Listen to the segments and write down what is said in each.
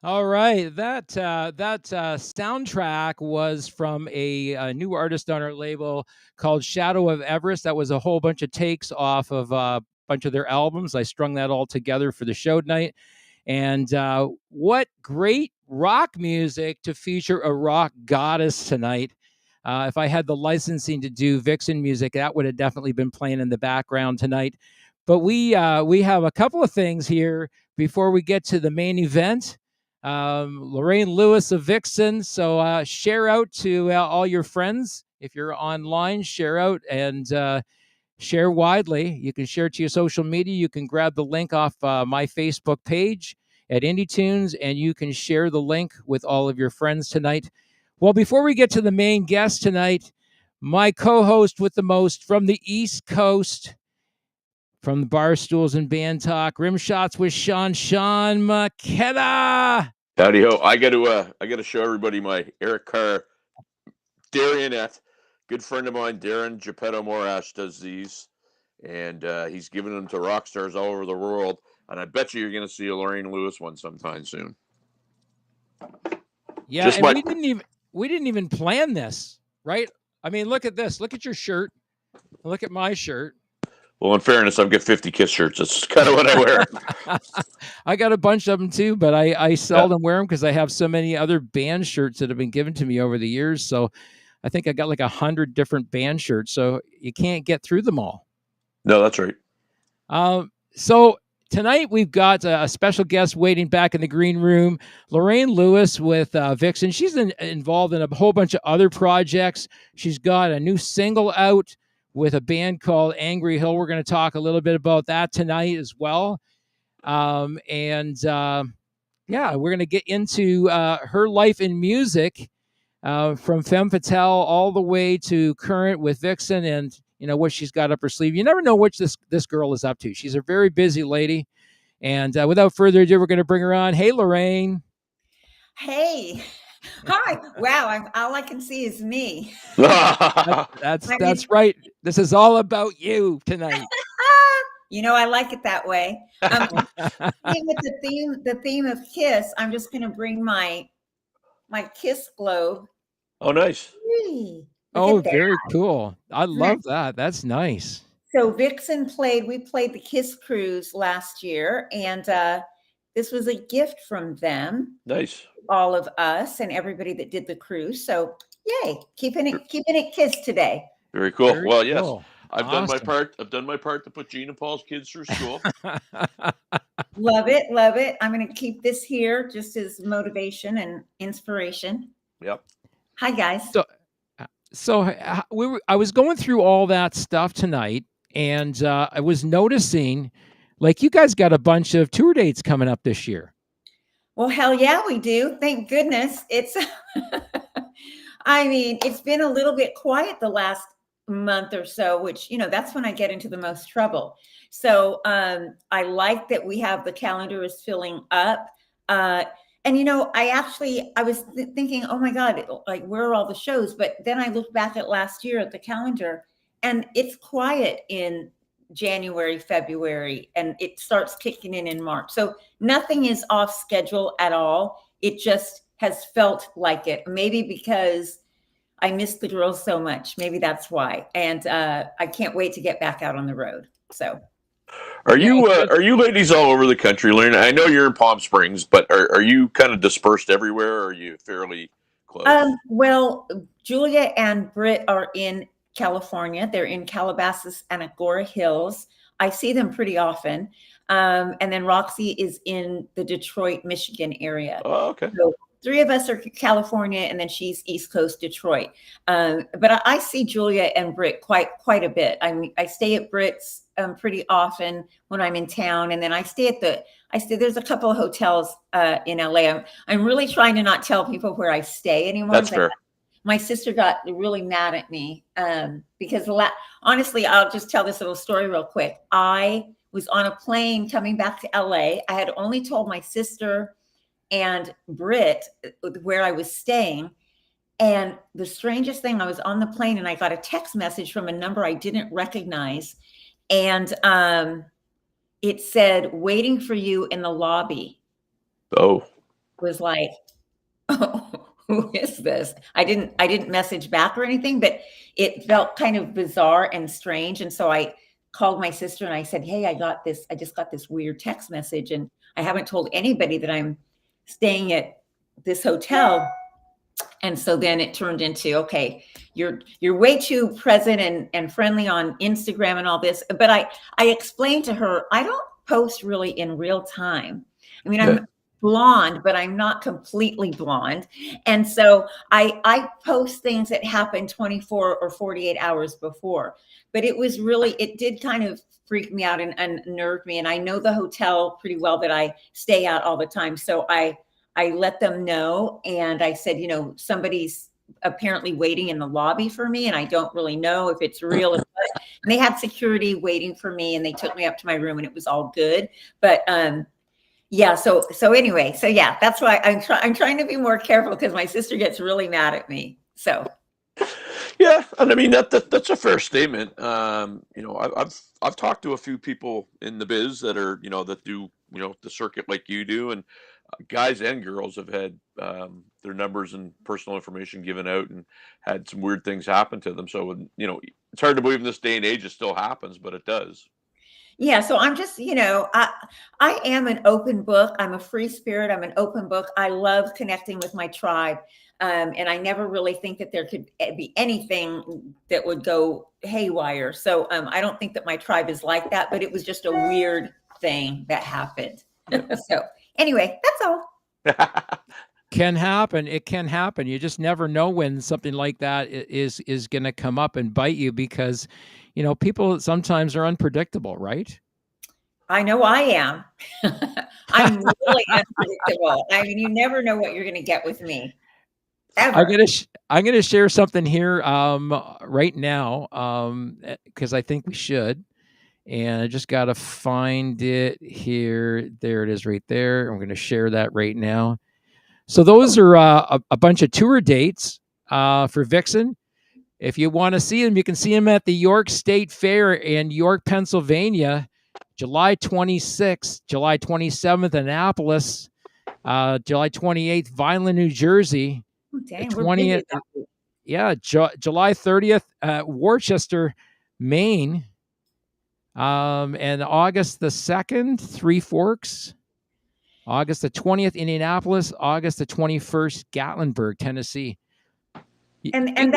All right, that soundtrack was from a new artist on our label called Shadow of Everest. That was a whole bunch of takes off of a bunch of their albums. I strung that all together for the show tonight. And what great rock music to feature a rock goddess tonight. If I had the licensing to do Vixen music, that would have definitely been playing in the background tonight. But we have a couple of things here before we get to the main event. Lorraine Lewis of Vixen. So share out to all your friends. If you're online, share out and share widely. You can share it to your social media. You can grab the link off my Facebook page at IndieTunes, and you can share the link with all of your friends tonight. Well, before we get to the main guest tonight, my co-host with the most from the East Coast, from the Bar Stools and Band Talk, Rim Shots with Sean McKenna. Howdy ho! I got to show everybody my Eric Carr Darionette. Good friend of mine, Darren Geppetto Morash, does these, and he's giving them to rock stars all over the world. And I bet you're going to see a Lorraine Lewis one sometime soon. Yeah, just and we didn't even plan this, right? I mean, look at this. Look at your shirt. Look at my shirt. Well, in fairness, I've got 50 Kiss shirts. That's kind of what I wear. I got a bunch of them too, but I seldom wear them because I have so many other band shirts that have been given to me over the years. So I think I got like 100 different band shirts. So you can't get through them all. No, that's right. So tonight we've got a special guest waiting back in the green room, Lorraine Lewis with Vixen. She's involved in a whole bunch of other projects. She's got a new single out with a band called Angry Hill. We're going to talk a little bit about that tonight as well. Yeah, we're going to get into her life in music from Femme Fatale all the way to current with Vixen and, you know, what she's got up her sleeve. You never know what this girl is up to. She's a very busy lady. And without further ado, we're going to bring her on. Hey, Lorraine. Hey. Hi. Wow. All I can see is me. That's right. This is all about you tonight. You know, I like it that way. With the theme of Kiss, I'm just going to bring my Kiss globe. Oh, nice. Oh, very cool. I love that. That's nice. So Vixen we played the Kiss Cruise last year, and this was a gift from them. Nice. All of us and everybody that did the cruise. So yay, keeping it Kiss today. Very cool. Very well, yes. Cool. I've done my part. I've done my part to put Gene and Paul's kids through school. Love it. Love it. I'm going to keep this here just as motivation and inspiration. Yep. Hi, guys. So I was going through all that stuff tonight, and I was noticing, like, you guys got a bunch of tour dates coming up this year. Well, hell yeah, we do. Thank goodness. It's, I mean, it's been a little bit quiet the last month or so, which, you know, that's when I get into the most trouble. So I like that we have the calendar is filling up. And, you know, I was thinking, oh my God, like, where are all the shows? But then I looked back at last year at the calendar, and it's quiet in January, February, and it starts kicking in March. So nothing is off schedule at all. It just has felt like it. Maybe because I miss the girls so much. Maybe that's why. And I can't wait to get back out on the road. So. Are you ladies all over the country, Lorraine? I know you're in Palm Springs, but are you kind of dispersed everywhere, or are you fairly close? Well, Julia and Britt are in California. They're in Calabasas and Agora Hills. I see them pretty often. And then Roxy is in the Detroit, Michigan area. Oh, okay. So 3 of us are California, and then she's East Coast Detroit. But I see Julia and Britt quite a bit. I stay at Britt's pretty often when I'm in town, and then I stay there's a couple of hotels in LA. I'm really trying to not tell people where I stay anymore. That's fair. My sister got really mad at me because honestly, I'll just tell this little story real quick. I was on a plane coming back to LA. I had only told my sister and Britt where I was staying. And the strangest thing, I was on the plane and I got a text message from a number I didn't recognize. And it said, waiting for you in the lobby. Oh. was like, oh, who is this? I didn't message back or anything, but it felt kind of bizarre and strange. And so I called my sister and I said, hey, I just got this weird text message, and I haven't told anybody that I'm staying at this hotel. And so then it turned into, okay, you're way too present and friendly on Instagram and all this. But I explained to her, I don't post really in real time. I mean, I'm blonde, but I'm not completely blonde. And so I post things that happen 24 or 48 hours before. But it did kind of freak me out and unnerved me. And I know the hotel pretty well that I stay at all the time. So I let them know, and I said, somebody's apparently waiting in the lobby for me, and I don't really know if it's real. And they had security waiting for me, and they took me up to my room, and it was all good. But yeah, so anyway, so yeah, that's why I'm trying to be more careful, because my sister gets really mad at me. So yeah, and I mean that's a fair statement. I've talked to a few people in the biz that are that do the circuit like you do, and guys and girls have had their numbers and personal information given out and had some weird things happen to them. So it's hard to believe in this day and age it still happens, but it does. Yeah, so I'm just, I am an open book. I'm a free spirit. I'm an open book. I love connecting with my tribe. And I never really think that there could be anything that would go haywire. So I don't think that my tribe is like that, but it was just a weird thing that happened. So anyway, that's all. Can happen. It can happen. You just never know when something like that is going to come up and bite you, because people sometimes are unpredictable, right? I know I am. I'm really unpredictable. I mean, you never know what you're going to get with me. Ever. I'm gonna share something here right now, because I think we should. And I just got to find it here. There it is right there. I'm going to share that right now. So those are a bunch of tour dates for Vixen. If you want to see them, you can see them at the York State Fair in York, Pennsylvania, July 26th, July 27th, Annapolis, July 28th, Vineland, New Jersey. Oh, dang, 20th, yeah, July 30th, Worcester, Maine. And August the 2nd, Three Forks. August the 20th, Indianapolis. August the 21st, Gatlinburg, Tennessee. And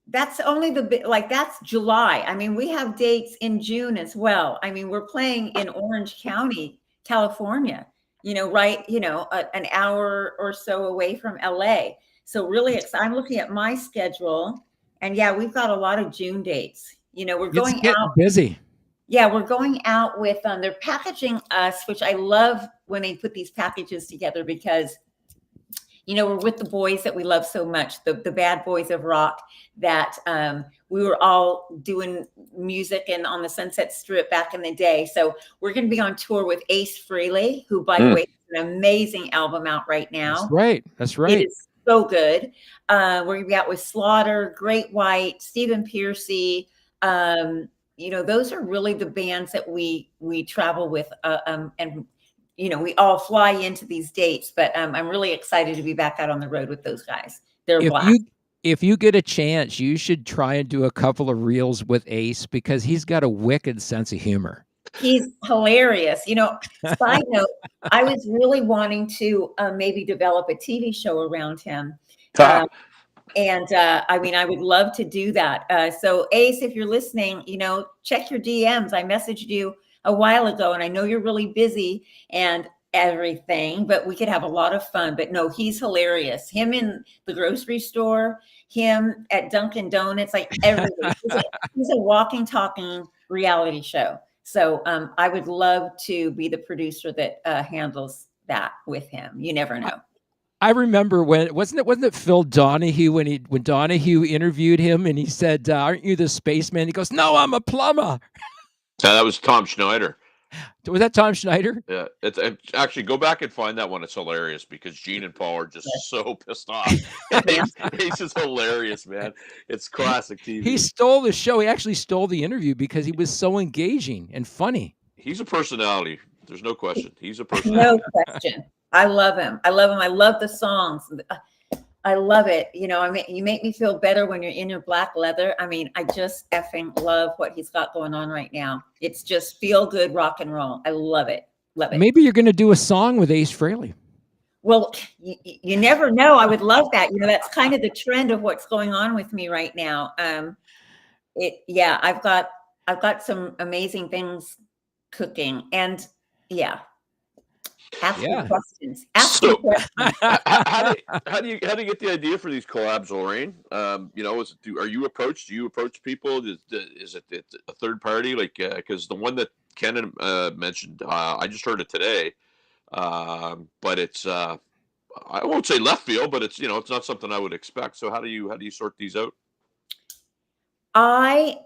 that's only that's July. I mean, we have dates in June as well. I mean, we're playing in Orange County, California, an hour or so away from LA. So really, I'm looking at my schedule, and yeah, we've got a lot of June dates. We're going out busy. Yeah, we're going out with they're packaging us, which I love when they put these packages together, because we're with the boys that we love so much, the bad boys of rock, that we were all doing music and on the Sunset Strip back in the day. So we're going to be on tour with Ace Frehley, who, by the way, has an amazing album out right now. That's right. It is so good. We're going to be out with Slaughter, Great White, Stephen Pearcy. Those are really the bands that we travel with, and we all fly into these dates. But I'm really excited to be back out on the road with those guys. They're if you get a chance, you should try and do a couple of reels with Ace, because he's got a wicked sense of humor. He's hilarious. Side note, I was really wanting to maybe develop a TV show around him. And I mean, I would love to do that. So Ace, if you're listening, check your DMs. I messaged you a while ago, and I know you're really busy and everything, but we could have a lot of fun. But no, he's hilarious. Him in the grocery store, him at Dunkin' Donuts, like everything. He's a walking, talking reality show. So I would love to be the producer that handles that with him. You never know. I remember when wasn't it Phil Donahue when Donahue interviewed him, and he said, "Aren't you the spaceman?" He goes, "No, I'm a plumber." That was Tom Schneider. Was that Tom Schneider? Yeah, it's actually, go back and find that one. It's hilarious, because Gene and Paul are just so pissed off. Ace is hilarious, man. It's classic TV. He stole the show. He actually stole the interview because he was so engaging and funny. He's a personality. There's no question. He's a personality. No question. I love him. I love him. I love the songs. I love it. You know, I mean, you make me feel better when you're in your black leather. I mean, I just effing love what he's got going on right now. It's just feel good rock and roll. I love it. Love it. Maybe you're going to do a song with Ace Frehley. Well, you never know. I would love that. You know, that's kind of the trend of what's going on with me right now. Yeah, I've got some amazing things cooking, and yeah, ask me questions. Ask me questions. How do you get the idea for these collabs, Lorraine? You know, are you approached? Do you approach people? Is it a third party? Like, because the one that Ken mentioned, I just heard it today. But it's I won't say left field, but it's, you know, it's not something I would expect. So how do you sort these out? I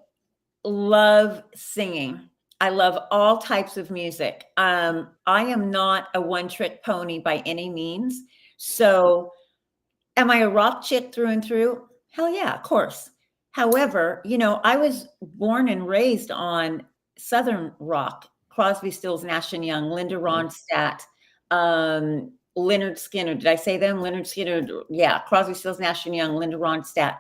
love singing. I love all types of music. I am not a one-trick pony by any means. So am I a rock chick through and through? Hell yeah, of course. However, you know, I was born and raised on Southern rock, Crosby, Stills, Nash and Young, Linda Ronstadt, Leonard Skinner. Did I say them? Leonard Skinner. Yeah. Crosby, Stills, Nash and Young, Linda Ronstadt.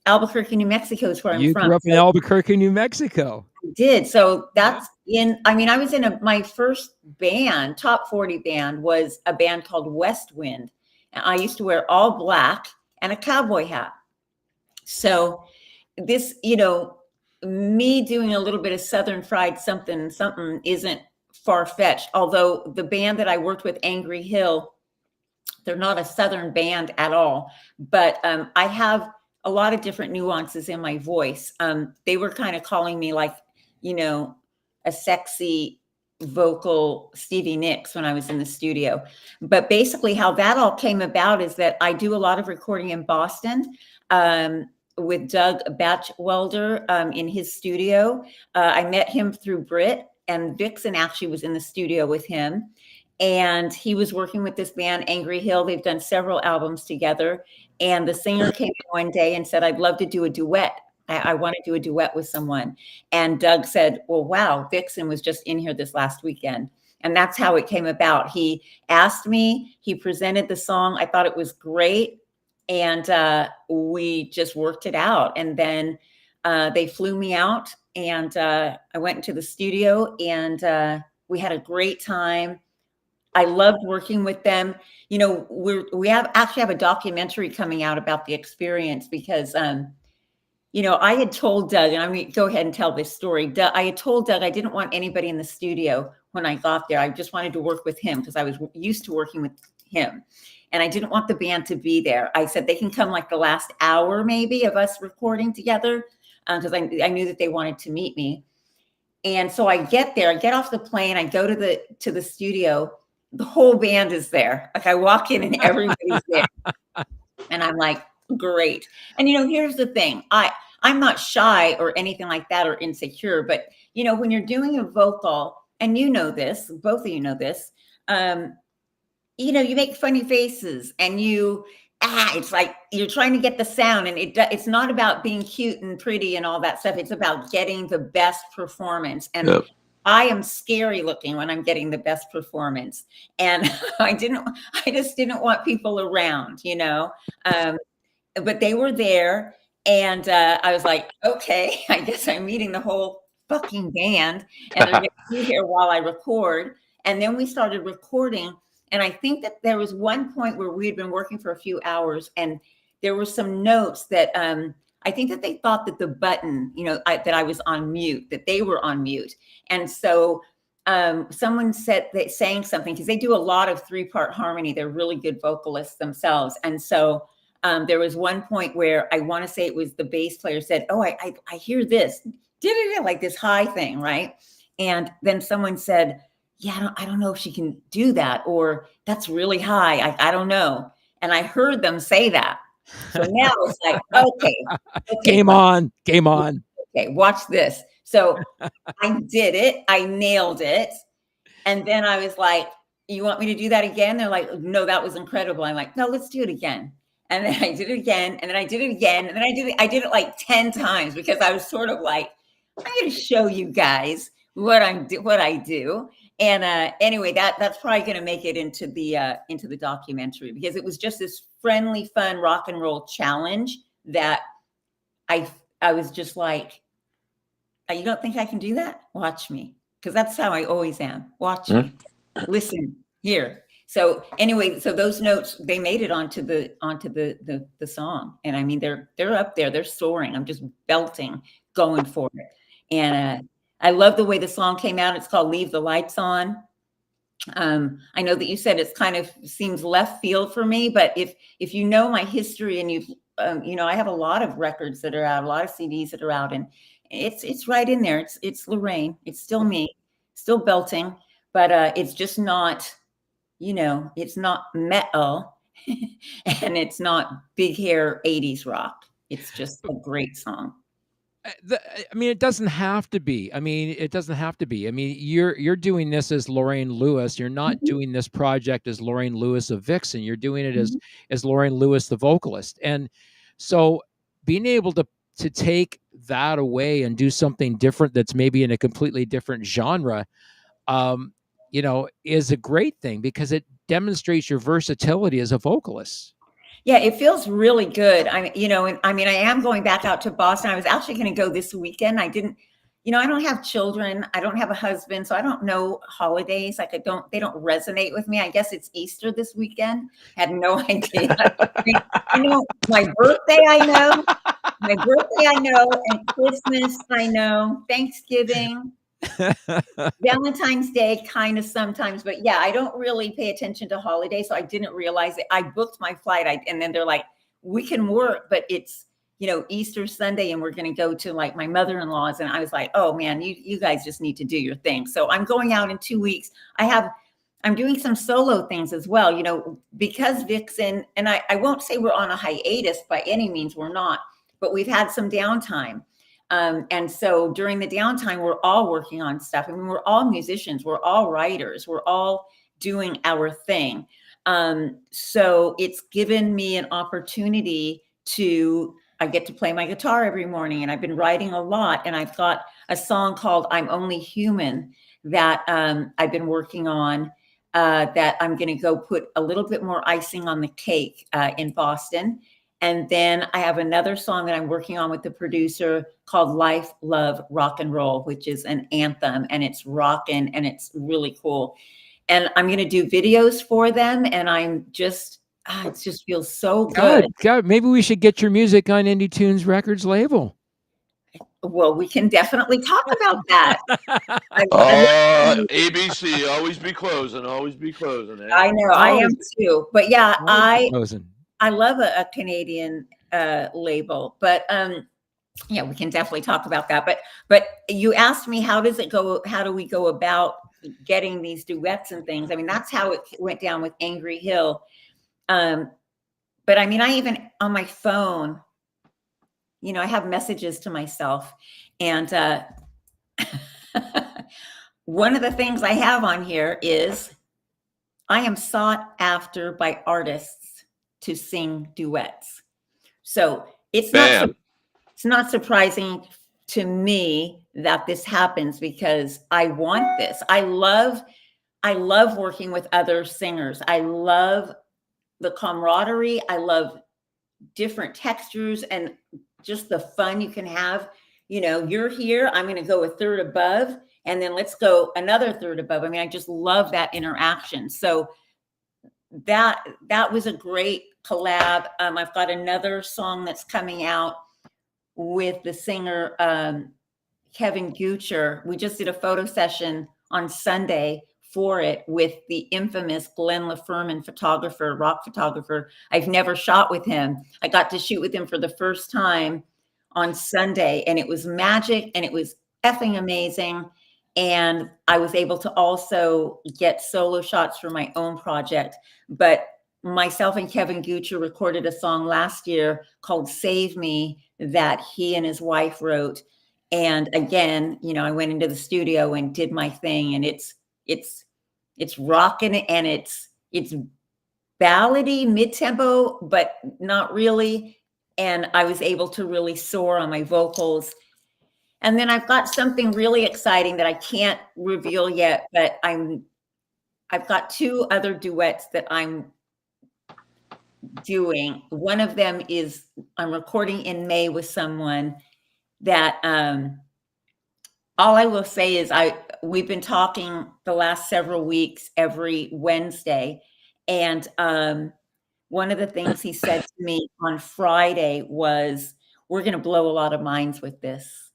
Albuquerque, New Mexico is where I'm from. You grew up in Albuquerque, New Mexico. I did. So that's I was in my first band, top 40 band, was a band called West Wind. And I used to wear all black and a cowboy hat. So this, you know, me doing a little bit of Southern fried something isn't far-fetched. Although the band that I worked with, Angry Hill, they're not a Southern band at all. But I have a lot of different nuances in my voice. They were kind of calling me like, you know, a sexy vocal Stevie Nicks when I was in the studio. But basically how that all came about is that I do a lot of recording in Boston with Doug Batchelder in his studio. I met him through Brit, and Vixen actually was in the studio with him. And he was working with this band, Angry Hill. They've done several albums together. And the singer came in one day and said, I'd love to do a duet. I want to do a duet with someone. And Doug said, well, wow, Vixen was just in here this last weekend. And that's how it came about. He asked me, he presented the song. I thought it was great. And we just worked it out. And then they flew me out, and I went into the studio, and we had a great time. I loved working with them. You know, we actually have a documentary coming out about the experience because, you know, I had told Doug, and I'm going to go ahead and tell this story. I had told Doug I didn't want anybody in the studio when I got there. I just wanted to work with him because I was used to working with him. And I didn't want the band to be there. I said they can come like the last hour maybe of us recording together because I knew that they wanted to meet me. And so I get there, I get off the plane, I go to the studio. The whole band is there. Like I walk in and everybody's there. And I'm like, great. And, you know, here's the thing. I'm not shy or anything like that or insecure. But, you know, when you're doing a vocal, and you know this, both of you know this, you know, you make funny faces and it's like you're trying to get the sound, and it's not about being cute and pretty and all that stuff. It's about getting the best performance. And I am scary looking when I'm getting the best performance. And I just didn't want people around, you know, but they were there. And I was like, okay, I guess I'm meeting the whole fucking band, and they're going to be here while I record. And then we started recording. And I think that there was one point where we had been working for a few hours, and there were some notes that I think that they thought that the button, you know, that I was on mute, that they were on mute. And so someone saying something, because they do a lot of 3-part harmony. They're really good vocalists themselves. And so there was one point where I want to say it was the bass player said, oh, I hear this, like this high thing, right? And then someone said, yeah, I don't know if she can do that, or that's really high. I don't know. And I heard them say that. So now it's like, okay. Game on. Okay, watch this. So I did it. I nailed it. And then I was like, you want me to do that again? They're like, no, that was incredible. I'm like, no, let's do it again. And then I did it again. And then I did it again. And then I did it like 10 times because I was sort of like, I'm going to show you guys what I do. And anyway, that's probably going to make it into the documentary, because it was just this friendly, fun rock and roll challenge that I was just like, you don't think I can do that? Watch me, because that's how I always am. Watch me, listen here. So anyway, so those notes, they made it onto the song, and I mean they're up there, they're soaring. I'm just belting, going for it, and I love the way the song came out. It's called "Leave the Lights On." I know that you said it's kind of seems left field for me, but if you know my history, and you've I have a lot of records that are out, a lot of CDs that are out, and it's right in there. It's Lorraine. It's still me, still belting, but it's just not, it's not metal, and it's not big hair 80s rock. It's just a great song. I mean, it doesn't have to be. I mean, it doesn't have to be. I mean, you're doing this as Lorraine Lewis. You're not doing this project as Lorraine Lewis of Vixen. You're doing it as Lorraine Lewis, the vocalist. And so being able to take that away and do something different that's maybe in a completely different genre, is a great thing, because it demonstrates your versatility as a vocalist. Yeah, it feels really good. I am going back out to Boston. I was actually going to go this weekend. I didn't, I don't have children. I don't have a husband, so I don't know holidays. Like they don't resonate with me. I guess it's Easter this weekend. Had no idea. My birthday I know. And Christmas I know. Thanksgiving. Valentine's Day kind of sometimes, but yeah, I don't really pay attention to holidays, so I didn't realize it. I booked my flight, and then they're like, we can work, but it's Easter Sunday, and we're going to go to like my mother-in-law's, and I was like, oh man, you guys just need to do your thing. So I'm going out in 2 weeks. I'm doing some solo things as well, because Vixen, and I won't say we're on a hiatus by any means, we're not, but we've had some downtime. And so during the downtime, we're all working on stuff. I mean, we're all musicians, we're all writers, we're all doing our thing. So it's given me an opportunity I get to play my guitar every morning, and I've been writing a lot, and I've got a song called "I'm Only Human" that I've been working on, that I'm going to go put a little bit more icing on the cake in Boston. And then I have another song that I'm working on with the producer called "Life, Love, Rock and Roll," which is an anthem, and it's rocking, and it's really cool. And I'm going to do videos for them, and I'm just, it just feels so good. God, maybe we should get your music on Indie Tunes Records label. Well, we can definitely talk about that. ABC, always be closing, always be closing. Eh? I know, I am too. But yeah, I love a Canadian label, but yeah, we can definitely talk about that. But you asked me, how does it go? How do we go about getting these duets and things? I mean, that's how it went down with Angry Hill. But I mean, I even on my phone, I have messages to myself, and one of the things I have on here is, I am sought after by artists to sing duets. So it's not surprising to me that this happens, because I want this. I love working with other singers. I love the camaraderie. I love different textures and just the fun you can have. You're here, I'm going to go a third above, and then let's go another third above. I mean, I just love that interaction. So that was a great collab. I've got another song that's coming out with the singer Kevin Gucher. We just did a photo session on Sunday for it with the infamous Glenn LaFerman photographer, rock photographer. I've never shot with him. I got to shoot with him for the first time on Sunday, and it was magic, and it was effing amazing. And I was able to also get solo shots for my own project. But myself and Kevin Gucher recorded a song last year called "Save Me" that he and his wife wrote. And again, I went into the studio and did my thing, and it's rocking, and it's ballady, mid-tempo, but not really. And I was able to really soar on my vocals. And then I've got something really exciting that I can't reveal yet, but I've got 2 other duets that I'm doing. One of them is I'm recording in May with someone that all I will say is we've been talking the last several weeks every Wednesday, and one of the things he said to me on Friday was, "We're going to blow a lot of minds with this."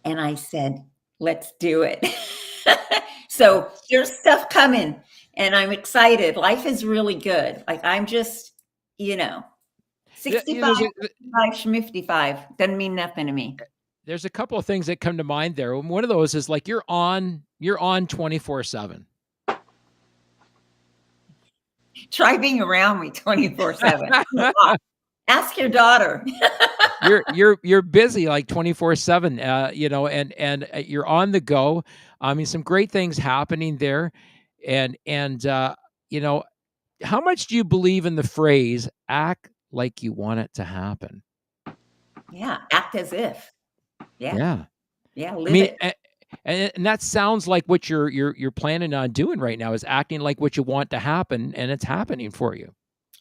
And I said, "Let's do it." So there's stuff coming, and I'm excited. Life is really good. Like I'm just, you know, Yeah, 65, 55, doesn't mean nothing to me. there's a couple of things that come to mind there. One of those is like you're on 24/7. Try being around me 24/7. Ask your daughter. You're busy like 24/7, you know, and you're on the go. I mean, some great things happening there, and you know, how much do you believe in the phrase "act like you want it to happen"? Yeah, act as if. Yeah, Yeah, yeah, I live mean, it. and that sounds like what you're planning on doing right now is acting like what you want to happen, and it's happening for you.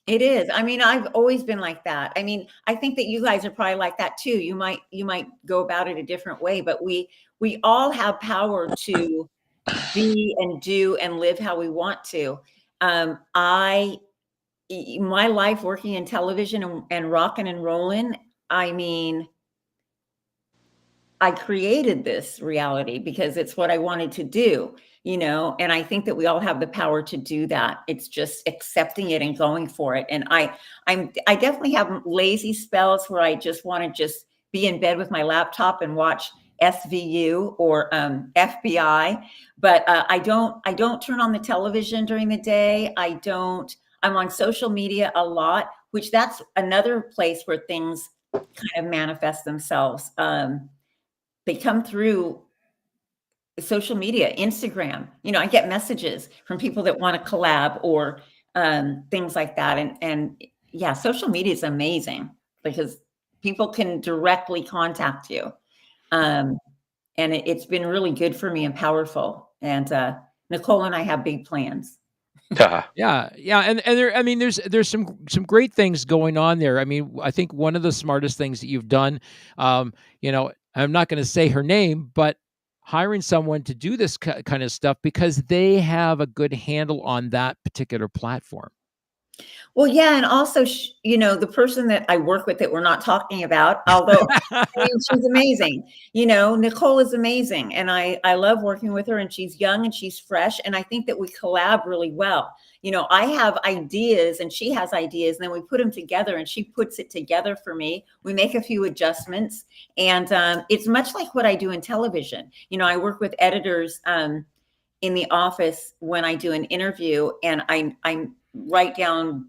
It is. I mean, I've always been like that. I mean, I think that you guys are probably like that too. You might go about it a different way, but we all have power to be and do and live how we want to. My life working in television and rocking and rolling, I mean, I created this reality because it's what I wanted to do, and I think that we all have the power to do that. It's just accepting it and going for it. And I definitely have lazy spells where I just want to just be in bed with my laptop and watch SVU or FBI, but I don't turn on the television during the day. I'm on social media a lot, which that's another place where things kind of manifest themselves. They come through social media, Instagram. I get messages from people that want to collab or things like that. And yeah, social media is amazing because people can directly contact you. And it's been really good for me and powerful. And Nicole and I have big plans. Yeah, yeah, and there, I mean, there's some great things going on there. I mean, I think one of the smartest things that you've done, you know, I'm not going to say her name, but hiring someone to do this kind of stuff because they have a good handle on that particular platform. Well, yeah, and also, the person that I work with that we're not talking about, although I mean, she's amazing. Nicole is amazing, and I love working with her. And she's young and she's fresh, and I think that we collab really well. I have ideas and she has ideas, and then we put them together, and she puts it together for me. We make a few adjustments, and it's much like what I do in television. I work with editors in the office when I do an interview, and I write down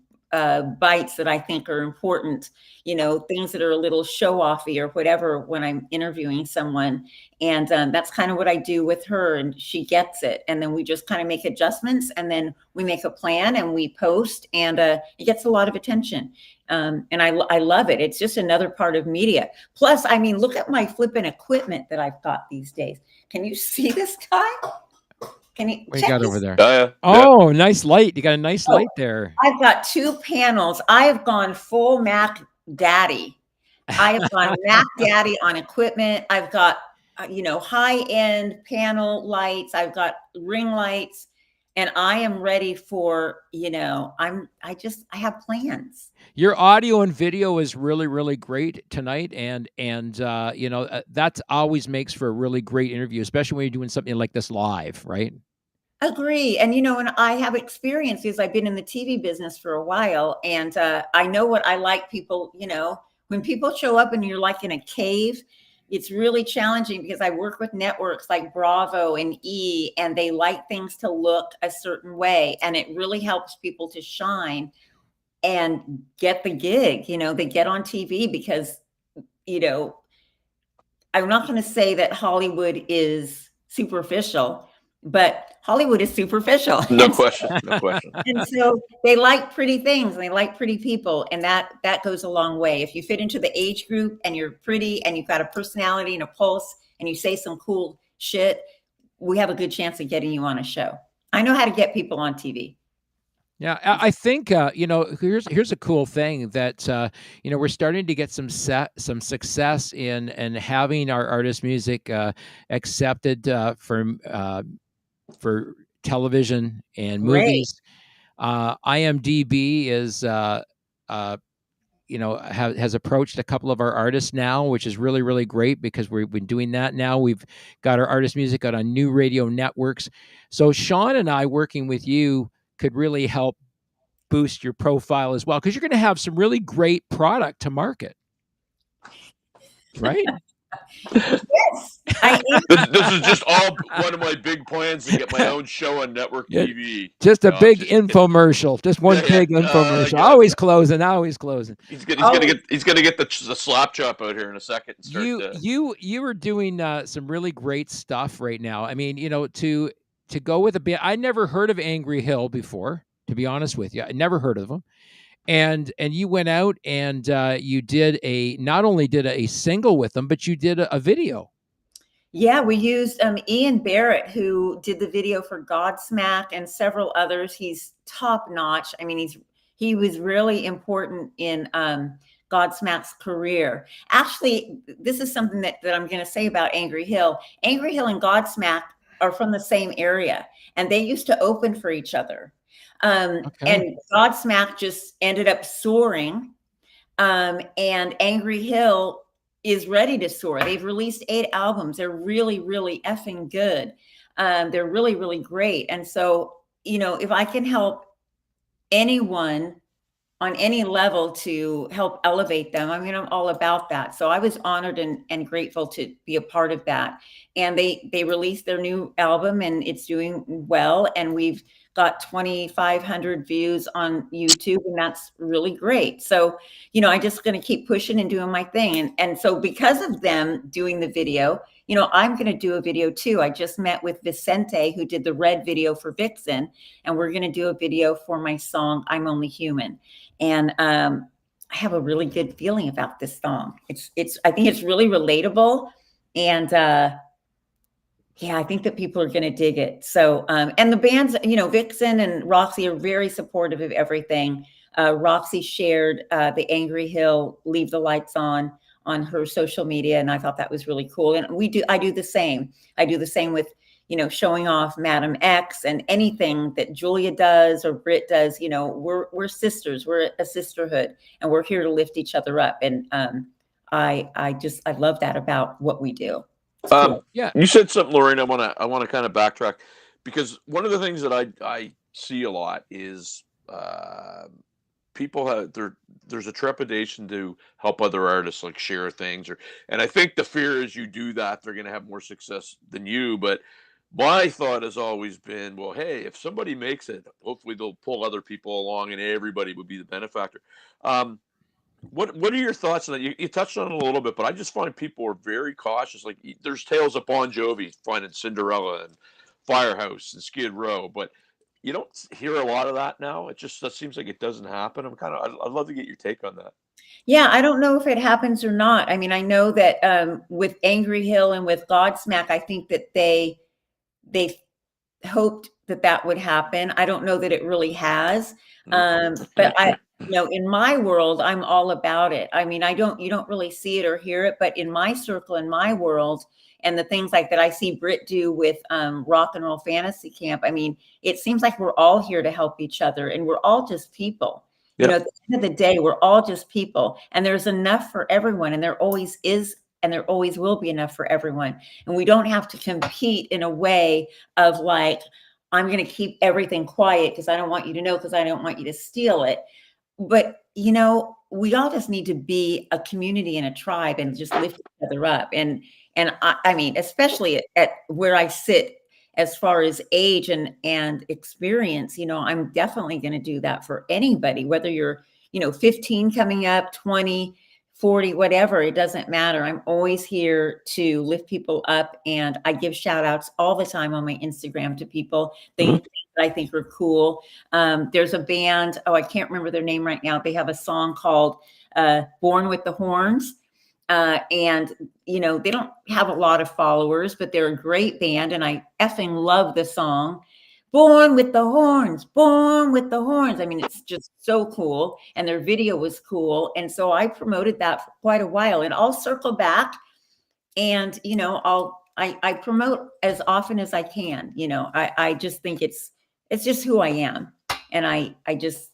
bites that I think are important, things that are a little show-offy or whatever when I'm interviewing someone. And that's kind of what I do with her, and she gets it. And then we just kind of make adjustments, and then we make a plan and we post, and it gets a lot of attention. And I love it. It's just another part of media. Plus, I mean, look at my flipping equipment that I've got these days. Can you see this guy? Can you What you check got this? over there? Oh, yeah. Oh, nice light. You got a nice light there. I've got 2 panels. I have gone full Mac Daddy. I have gone Mac Daddy on equipment. I've got, high-end panel lights. I've got ring lights, and I am ready for, I have plans. Your audio and video is really, really great tonight, and that always makes for a really great interview, especially when you're doing something like this live, right? Agree. And, and I have experience because I've been in the TV business for a while, and I know what I like. People, when people show up and you're like in a cave, it's really challenging because I work with networks like Bravo and E, and they like things to look a certain way, and it really helps people to shine and get the gig. They get on TV because, I'm not going to say that Hollywood is superficial, but Hollywood is superficial. No question. No question. And so they like pretty things and they like pretty people. And that goes a long way. If you fit into the age group and you're pretty and you've got a personality and a pulse and you say some cool shit, we have a good chance of getting you on a show. I know how to get people on TV. Yeah, I think here's a cool thing that we're starting to get some success in having our artist music accepted for television and Great. movies. IMDb is has approached a couple of our artists now, which is really, really great because we've been doing that now. We've got our artist music out on new radio networks. So Sean and I working with you could really help boost your profile as well, because you're going to have some really great product to market. Right? Yes, I am. This is just all one of my big plans to get my own show on network TV. Just a big infomercial. Just one big infomercial. Always closing. He's gonna get the slap chop out here in a second. And you are doing some really great stuff right now. I mean, to go with a band. I never heard of Angry Hill before, to be honest with you. I never heard of them. And you went out and you did not only did a single with them, but you did a video. Yeah, we used Ian Barrett, who did the video for Godsmack and several others. He's top notch. I mean, he was really important in Godsmack's career. Actually, this is something that I'm going to say about Angry Hill. Angry Hill and Godsmack are from the same area, and they used to open for each other. And Godsmack just ended up soaring, and Angry Hill is ready to soar. They've released 8 albums. They're really, really effing good. They're really, really great. And so, if I can help anyone on any level to help elevate them, I mean, I'm all about that. So I was honored and grateful to be a part of that. And they released their new album and it's doing well. And we've got 2,500 views on YouTube, and that's really great. So, I'm just going to keep pushing and doing my thing. And so because of them doing the video, I'm going to do a video too. I just met with Vicente, who did the red video for Vixen, and we're going to do a video for my song, I'm Only Human. And I have a really good feeling about this song. I think it's really relatable. And yeah, I think that people are going to dig it. So, and the bands, Vixen and Roxy are very supportive of everything. Roxy shared the Angry Hill Leave the Lights on her social media, and I thought that was really cool. And I do the same. I do the same with, showing off Madam X and anything that Julia does or Britt does. We're sisters. We're a sisterhood, and we're here to lift each other up. And I love that about what we do. Yeah, you said something, Lorraine. I want to kind of backtrack, because one of the things that I see a lot is people there's a trepidation to help other artists, like share things, and I think the fear is you do that, they're going to have more success than you. But my thought has always been, well, hey, if somebody makes it, hopefully they'll pull other people along, and everybody would be the benefactor. What are your thoughts on that? You touched on it a little bit, but I just find people are very cautious. Like, there's tales of Bon Jovi finding Cinderella and Firehouse and Skid Row, but you don't hear a lot of that now. That seems like it doesn't happen. I'd love to get your take on that. Yeah, I don't know if it happens or not. I mean, I know that with Angry Hill and with Godsmack, I think that they hoped that would happen. I don't know that it really has, but in my world, I'm all about it. I mean, you don't really see it or hear it, but in my circle, in my world, and the things like that I see Britt do with Rock and Roll Fantasy Camp, I mean, it seems like we're all here to help each other, and we're all just people. Yep. At the end of the day, we're all just people, and there's enough for everyone, and there always is, and there always will be enough for everyone. And we don't have to compete in a way of like, I'm going to keep everything quiet because I don't want you to know, because I don't want you to steal it. But, we all just need to be a community and a tribe and just lift each other up. And I mean, especially at where I sit as far as age and experience, I'm definitely going to do that for anybody, whether you're, 15 coming up, 20, 40, whatever, it doesn't matter. I'm always here to lift people up, and I give shout outs all the time on my Instagram to people that I think are cool. There's a band, I can't remember their name right now. They have a song called Born with the Horns. And, you know, they don't have a lot of followers, but they're a great band. And I effing love the song. Born with the Horns, born with the horns. I mean, it's just so cool. And their video was cool. And so I promoted that for quite a while, and I'll circle back and, you know, I promote as often as I can. You know, I just think it's just who I am. And I just,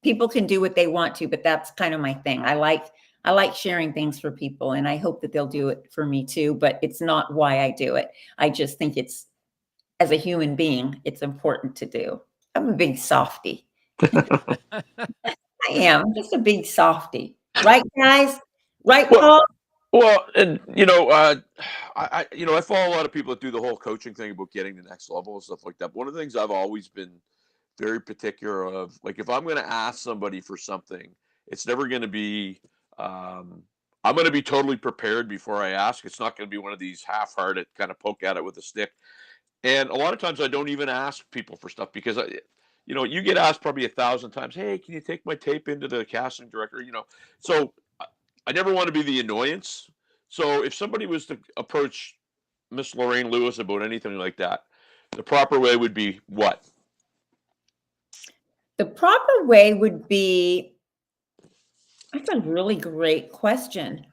people can do what they want to, but that's kind of my thing. I like sharing things for people, and I hope that they'll do it for me too, but it's not why I do it. I just think it's, as a human being, it's important to do. I'm a big softie. I am. I'm just a big softie. Right, guys? Right, Paul? Well, and you know, I follow a lot of people that do the whole coaching thing about getting the next level and stuff like that. But one of the things I've always been very particular of, like, if I'm going to ask somebody for something, it's never going to be, I'm going to be totally prepared before I ask. It's not going to be one of these half-hearted kind of poke at it with a stick. And a lot of times I don't even ask people for stuff because you know, you get asked probably 1,000 times, hey, can you take my tape into the casting director? You know, so I never want to be the annoyance. So if somebody was to approach Miss Lorraine Lewis about anything like that, the proper way would be what? The proper way would be, that's a really great question.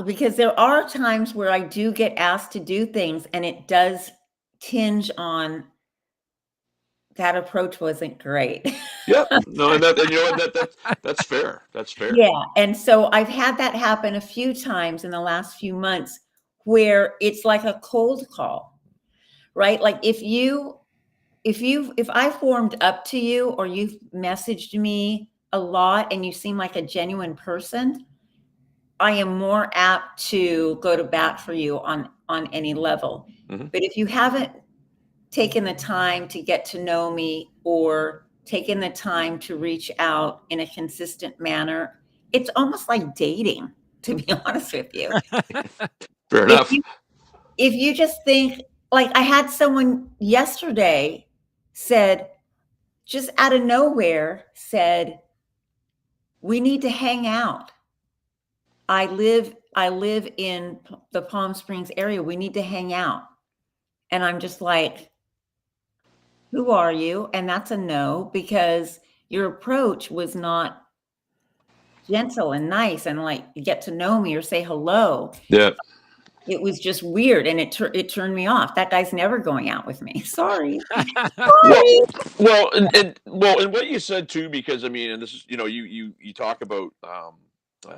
Because there are times where I do get asked to do things, and it does tinge on that approach wasn't great. Yep. No, and you know that's fair. That's fair. Yeah. And so I've had that happen a few times in the last few months where it's like a cold call, right? Like if I formed up to you, or you've messaged me a lot and you seem like a genuine person, I am more apt to go to bat for you on any level. Mm-hmm. But if you haven't taken the time to get to know me, or taken the time to reach out in a consistent manner, it's almost like dating, to be honest with you. Fair enough. If you just think, like, I had someone yesterday said, just out of nowhere, said, we need to hang out. I live in the Palm Springs area. We need to hang out. And I'm just like, who are you? And that's a no, because your approach was not gentle and nice and like get to know me or say hello. Yeah. It was just weird, and it turned me off. That guy's never going out with me. Sorry. Well, and what you said too, because I mean, and this is, you know, you talk about,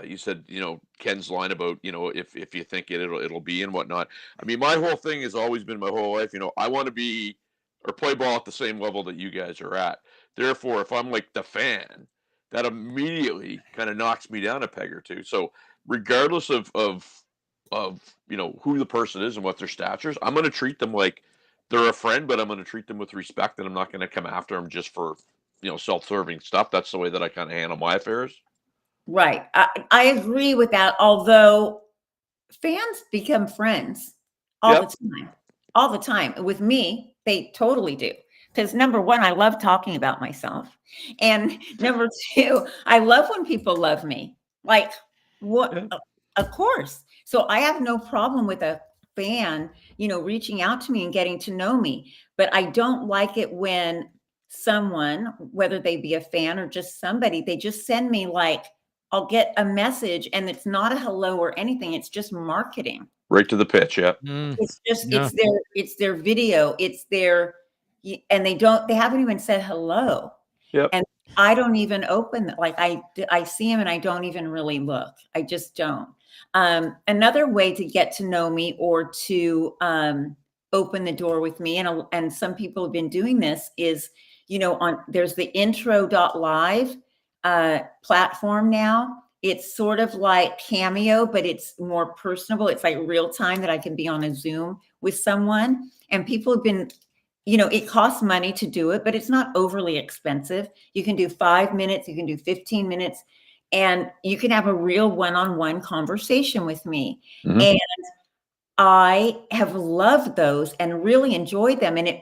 you said, you know, Ken's line about, you know, if you think it'll be and whatnot. I mean, my whole thing has always been my whole life, you know, I want to be or play ball at the same level that you guys are at. Therefore, if I'm like the fan, that immediately kind of knocks me down a peg or two. So regardless of you know who the person is and what their stature is, I'm going to treat them like they're a friend, but I'm going to treat them with respect, and I'm not going to come after them just for, you know, self-serving stuff. That's the way that I kind of handle my affairs. Right. I agree with that. Although fans become friends all the time. All the time. With me, they totally do. Because number one, I love talking about myself. And number two, I love when people love me. Like, what? Yeah. Of course. So I have no problem with a fan, you know, reaching out to me and getting to know me. But I don't like it when someone, whether they be a fan or just somebody, they just send me like, I'll get a message and it's not a hello or anything. It's just marketing. Right to the pitch. Yeah. It's just, it's their video. It's their, and they haven't even said hello. Yep. And I don't even open that. Like I see them and I don't even really look. I just don't. Another way to get to know me or to open the door with me, and some people have been doing this, is, you know, there's the intro.live platform now. It's sort of like Cameo, but it's more personable. It's like real time that I can be on a Zoom with someone. And people have been, you know, it costs money to do it, but it's not overly expensive. You can do 5 minutes, you can do 15 minutes. and you can have a real one-on-one conversation with me. Mhm. And I have loved those and really enjoyed them. And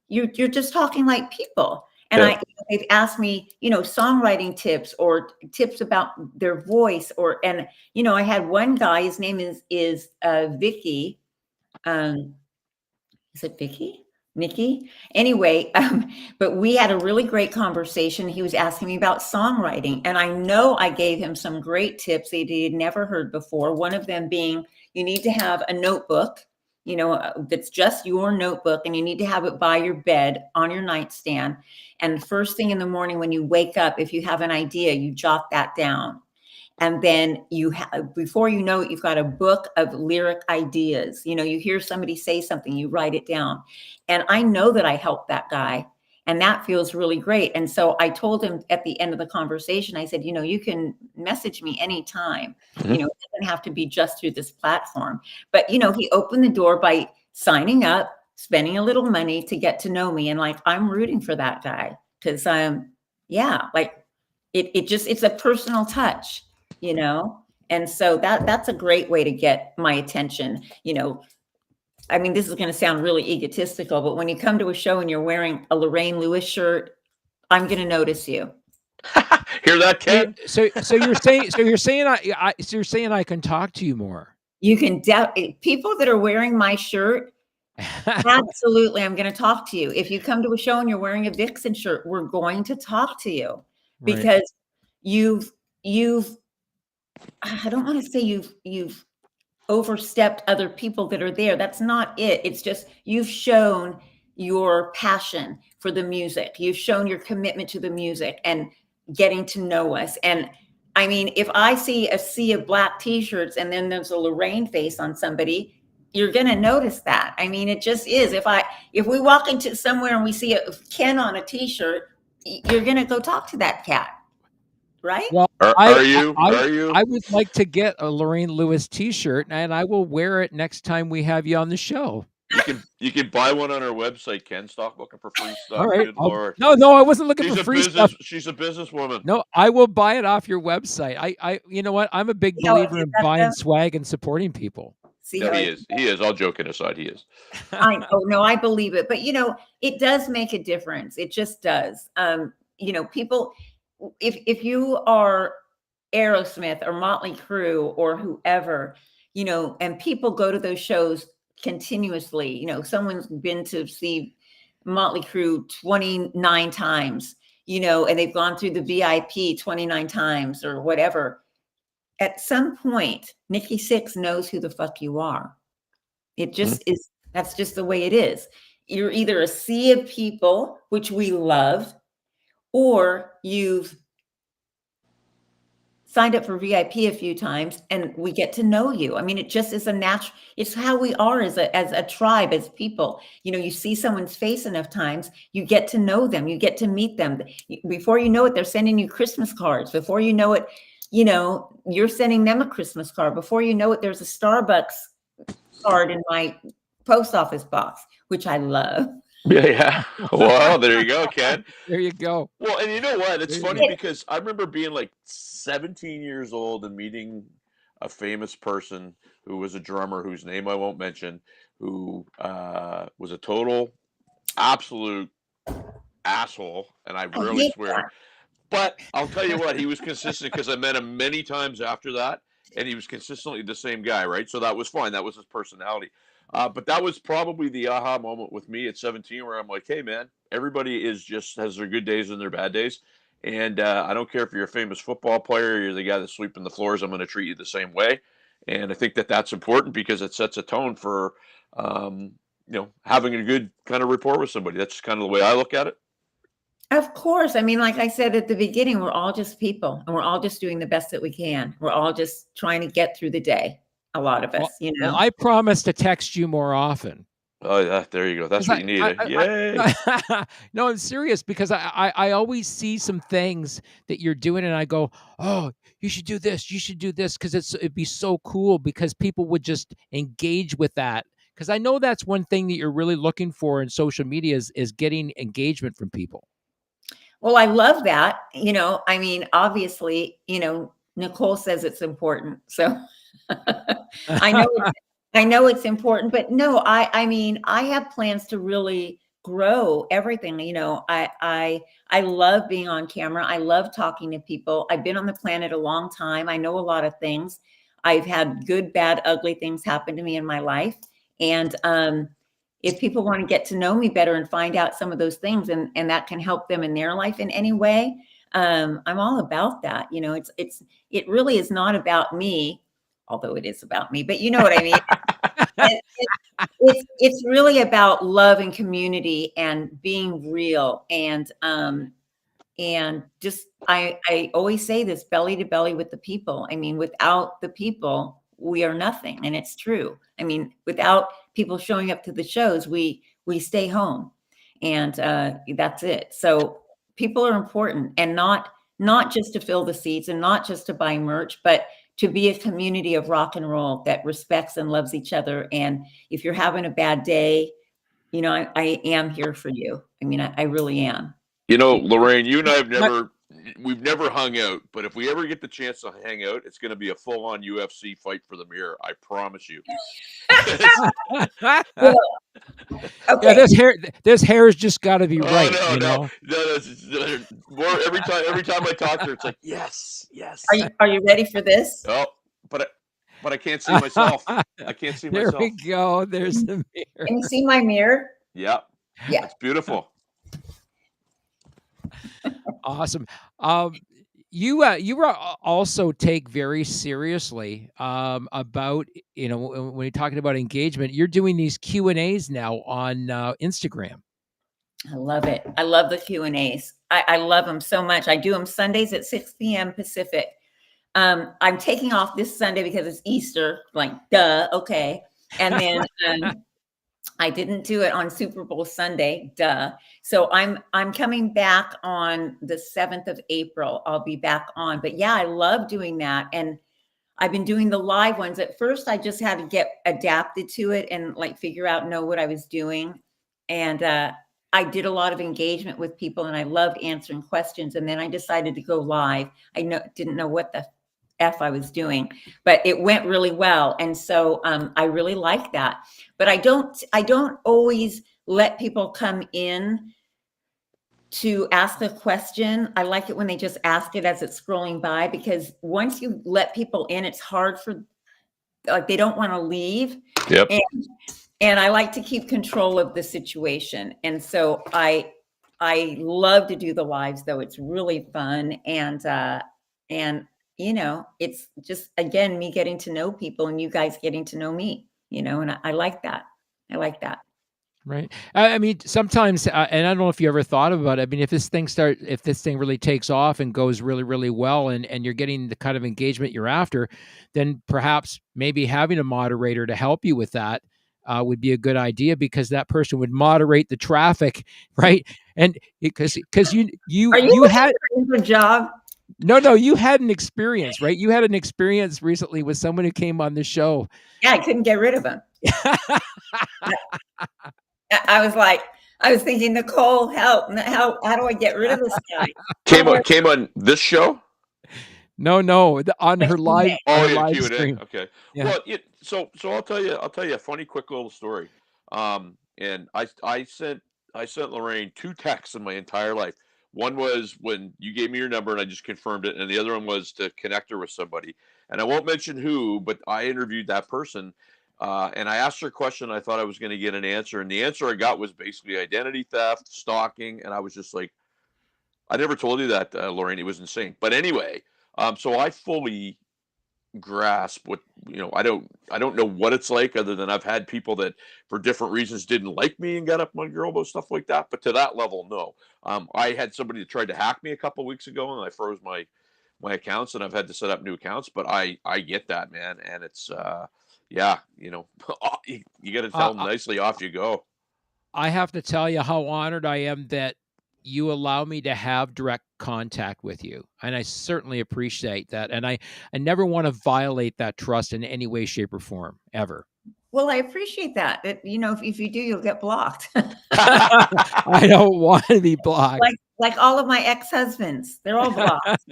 you're just talking like people. And Yeah. they've asked me, songwriting tips or tips about their voice, and I had one guy, his name is Vicky. Is it Vicky? Nikki? Anyway, but we had a really great conversation. He was asking me about songwriting, and I know I gave him some great tips that he had never heard before. One of them being, you need to have a notebook, that's just your notebook, and you need to have it by your bed on your nightstand. And first thing in the morning when you wake up, if you have an idea, you jot that down. And then before you know it, you've got a book of lyric ideas. You hear somebody say something, you write it down. And I know that I helped that guy, and that feels really great. And so I told him at the end of the conversation, I said, you can message me anytime. Mhm. It doesn't have to be just through this platform. But, he opened the door by signing up, spending a little money to get to know me. And I'm rooting for that guy because it's a personal touch. And so that's a great way to get my attention. I mean, this is going to sound really egotistical, but when you come to a show and you're wearing a Lorraine Lewis shirt, I'm going to notice you. Hear that, Ken? So you're saying I can talk to you more. You can people that are wearing my shirt, absolutely, I'm going to talk to you. If you come to a show and you're wearing a Vixen shirt, we're going to talk to you. Right. Because you've I don't want to say you've overstepped other people that are there. That's not it. It's just you've shown your passion for the music. You've shown your commitment to the music and getting to know us. And I mean, if I see a sea of black t-shirts and then there's a Lorraine face on somebody, you're going to notice that. I mean, it just is. If we walk into somewhere and we see a Ken on a t-shirt, you're going to go talk to that cat. Right? Well, Are you? I would like to get a Lorraine Lewis t-shirt, and I will wear it next time we have you on the show. You can buy one on our website, Ken. Stop looking for free stuff. All right. Good Lord. No, I wasn't looking for free stuff. She's a businesswoman. No, I will buy it off your website. You know what? I'm a big believer in buying swag and supporting people. No, he is. He is. All joking aside, he is. I believe it. But it does make a difference. It just does. People, if you are Aerosmith or Motley Crue or whoever, and people go to those shows continuously, someone's been to see Motley Crue 29 times, and they've gone through the VIP 29 times or whatever. At some point, Nikki Sixx knows who the fuck you are. It just is. That's just the way it is. You're either a sea of people, which we love, or you've signed up for VIP a few times and we get to know you. I mean, it just is it's how we are as a tribe, as people. You see someone's face enough times, you get to know them, you get to meet them. Before you know it, they're sending you Christmas cards. Before you know it, you're sending them a Christmas card. Before you know it, there's a Starbucks card in my post office box, which I love. Yeah. Well, there you go, Ken. There you go. Well, and you know what? It's funny because I remember being like 17 years old and meeting a famous person who was a drummer whose name I won't mention, who was a total, absolute asshole, and I really swear. But I'll tell you what, he was consistent because I met him many times after that, and he was consistently the same guy, right? So that was fine. That was his personality. But that was probably the aha moment with me at 17 where I'm like, hey, man, everybody has their good days and their bad days. And I don't care if you're a famous football player or you're the guy that's sweeping the floors, I'm going to treat you the same way. And I think that that's important because it sets a tone for, having a good kind of rapport with somebody. That's kind of the way I look at it. Of course. I mean, like I said at the beginning, we're all just people and we're all just doing the best that we can. We're all just trying to get through the day. A lot of us, Well, I promise to text you more often. Oh, yeah, there you go. That's what you need. Yay. No, I'm serious because I always see some things that you're doing and I go, oh, you should do this. You should do this because it'd be so cool because people would just engage with that. Because I know that's one thing that you're really looking for in social media is getting engagement from people. Well, I love that. I mean, obviously, Nicole says it's important. So I know it's important, but no, I mean, I have plans to really grow everything. I love being on camera. I love talking to people. I've been on the planet a long time. I know a lot of things. I've had good, bad, ugly things happen to me in my life. And if people want to get to know me better and find out some of those things, and that can help them in their life in any way, I'm all about that. It really is not about me, although it is about me, but you know what I mean. It's really about love and community and being real, and just I always say this, belly to belly with the people. I mean, without the people, we are nothing, and it's true. I mean, without people showing up to the shows, we stay home, and that's it. So people are important, and not just to fill the seats and not just to buy merch, but to be a community of rock and roll that respects and loves each other. And if you're having a bad day, I am here for you. I mean, I really am. Lorraine, you and I My- we've never hung out, but if we ever get the chance to hang out, it's going to be a full-on UFC fight for the mirror. I promise you. Well, Yeah, okay. this hair's just got to be Oh right, no. More every time I talk to her, it's like yes. Are you ready for this? Oh, but I can't see myself. I can't see There myself. we go. There's the mirror. Can you see my mirror? Yeah. Yeah. That's beautiful. Awesome. You also take very seriously about when you're talking about engagement. You're doing these Q&As now on Instagram. I love it. I love the Q&As. I love them so much. I do them Sundays at 6 p.m. Pacific. I'm taking off this Sunday because it's Easter. Like, duh. Okay. And then I didn't do it on Super Bowl Sunday. Duh. So I'm coming back on the 7th of April. I'll be back on. But yeah, I love doing that. And I've been doing the live ones. At first, I just had to get adapted to it and like figure out, know what I was doing. And I did a lot of engagement with people, and I loved answering questions. And then I decided to go live. I didn't know what the F I was doing, but it went really well. And so I really like that. But I don't always let people come in to ask a question. I like it when they just ask it as it's scrolling by, because once you let people in, it's hard for, like, they don't want to leave. Yep. And I like to keep control of the situation. And so I love to do the lives, though. It's really fun. And it's just, again, me getting to know people and you guys getting to know me, and I like that. I like that. Right. I mean, sometimes, and I don't know if you ever thought about it. I mean, if this thing really takes off and goes really, really well, and you're getting the kind of engagement you're after, then perhaps maybe having a moderator to help you with that would be a good idea, because that person would moderate the traffic, right? And because you had a job. No, you had an experience, right? You had an experience recently with someone who came on the show. Yeah, I couldn't get rid of him. I was thinking, Nicole, help! How do I get rid of this guy? Came on this show? No, on her live. Oh, yeah, live Q&A. stream. Okay. Yeah. Well, so I'll tell you a funny, quick little story. And I sent Lorraine 2 texts in my entire life. One was when you gave me your number and I just confirmed it, and the other one was to connect her with somebody. And I won't mention who, but I interviewed that person. And I asked her a question. I thought I was going to get an answer, and the answer I got was basically identity theft, stalking, and I was just like, I never told you that, Lorraine. It was insane. But anyway, so I fully grasp what I don't know what it's like, other than I've had people that for different reasons didn't like me and got up my girl about stuff like that. But to that level, no. I had somebody that tried to hack me a couple of weeks ago, and I froze my accounts, and I've had to set up new accounts. But I get that, man, and it's yeah, you got to tell them nicely, off you go. I have to tell you how honored I am that you allow me to have direct contact with you. And I certainly appreciate that. And I never want to violate that trust in any way, shape, or form, ever. Well, I appreciate that. If you do, you'll get blocked. I don't want to be blocked. Like all of my ex-husbands, they're all blocked.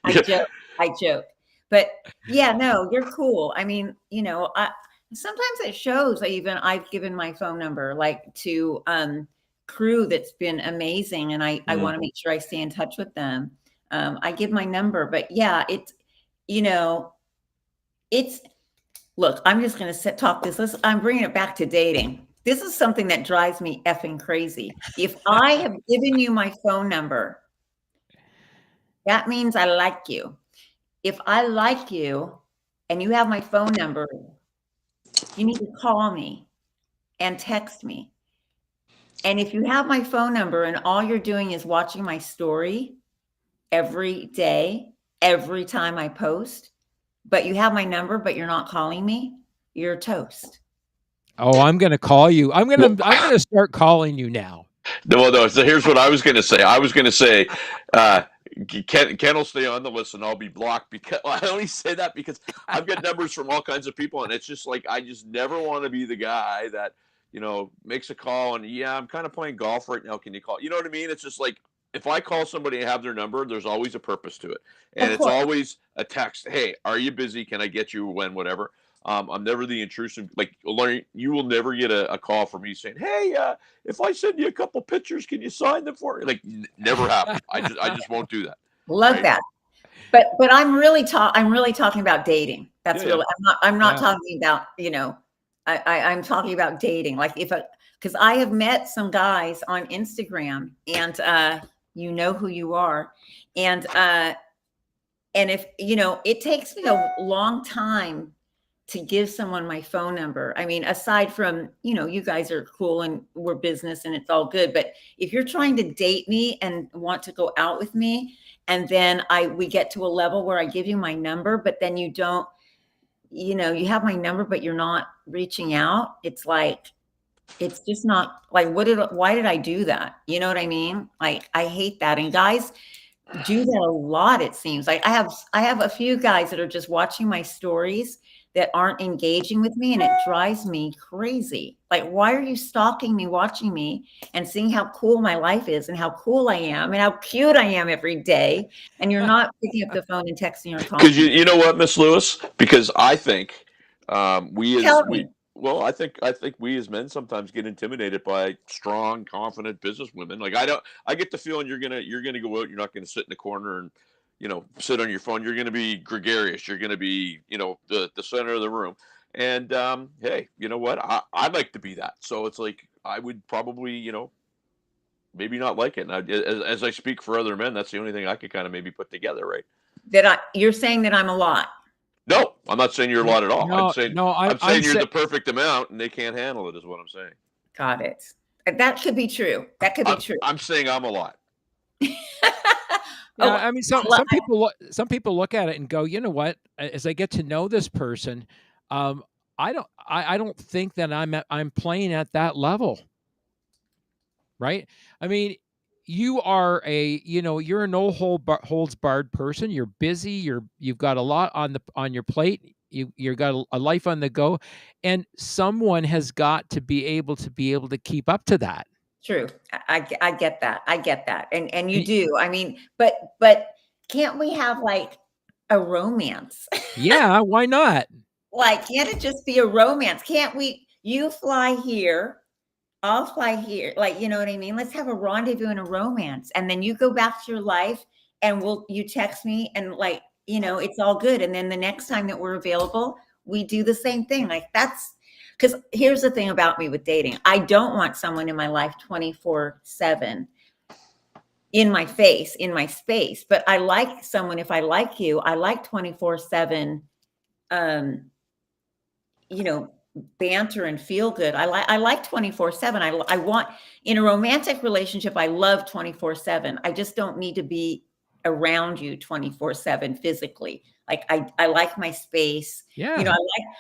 I joke. I joke. But yeah, no, you're cool. I mean, sometimes at shows I've given my phone number like to crew that's been amazing, and I want to make sure I stay in touch with them. I give my number, but yeah, it's look, I'm just going to talk this. I'm bringing it back to dating. This is something that drives me effing crazy. If I have given you my phone number, that means I like you. If I like you and you have my phone number, you need to call me and text me. And if you have my phone number and all you're doing is watching my story every day, every time I post, but you have my number, but you're not calling me, you're toast. Oh, I'm going to call you. I'm going to start calling you now. No. So here's what I was going to say. I was going to say, Ken will stay on the list and I'll be blocked, because I only say that because I've got numbers from all kinds of people, and it's just like, I just never want to be the guy that, makes a call and, yeah, I'm kind of playing golf right now. Can you call? You know what I mean? It's just like, if I call somebody and have their number, there's always a purpose to it. And it's always a text. Hey, are you busy? Can I get you when, whatever? I'm never the intrusive, like, Lorraine, you will never get a call from me saying, hey, if I send you a couple pictures, can you sign them for me? Like, never happen. I just won't do that. Love that. But I'm really talking about dating. That's really, I'm not talking about, I'm talking about dating. Like because I have met some guys on Instagram, and you know who you are. And if, it takes me a long time to give someone my phone number. I mean, aside from, you guys are cool and we're business and it's all good. But if you're trying to date me and want to go out with me, and then we get to a level where I give you my number, but then you don't, you have my number, but you're not reaching out. It's like, it's just not like, why did I do that? You know what I mean? Like, I hate that. And guys do that a lot. It seems like I have a few guys that are just watching my stories that aren't engaging with me, and it drives me crazy. Like, why are you stalking me, watching me, and seeing how cool my life is and how cool I am and how cute I am every day, and you're not picking up the phone and texting or calling? Because you know what, Miss Lewis? Because I think I think we as men sometimes get intimidated by strong, confident business women. Like, I get the feeling you're gonna go out. You're not gonna sit in the corner and sit on your phone. You're gonna be gregarious. You're gonna be the center of the room. And hey, you know what? I'd like to be that. So it's like, I would probably maybe not like it. And as I speak for other men, that's the only thing I could kind of maybe put together, right? You're saying that I'm a lot. No, I'm not saying you're a lot at all. No, I'm saying you're the perfect amount, and they can't handle it, is what I'm saying. Got it. That could be true. That could be true. I'm saying I'm a lot. Yeah, I mean, some people look at it and go, you know what? As I get to know this person, I don't think that I'm playing at that level, right? I mean, you are you're a no holds barred person. You're busy. You've got a lot on your plate. You've got a life on the go, and someone has got to be able to keep up to that. True. I get that. I get that. And you do. I mean, but can't we have like a romance? Yeah, why not? Like, can't it just be a romance? Can't we, you fly here, I'll fly here. Like, you know what I mean? Let's have a rendezvous and a romance. And then you go back to your life, and you text me, and like, it's all good. And then the next time that we're available, we do the same thing. Like, because here's the thing about me with dating. I don't want someone in my life 24/7 in my face, in my space. But I like someone, if I like you, I like 24/7, banter and feel good. I like 24/7. I want, in a romantic relationship, I love 24/7. I just don't need to be around you 24/7 physically. Like, I like my space. Yeah.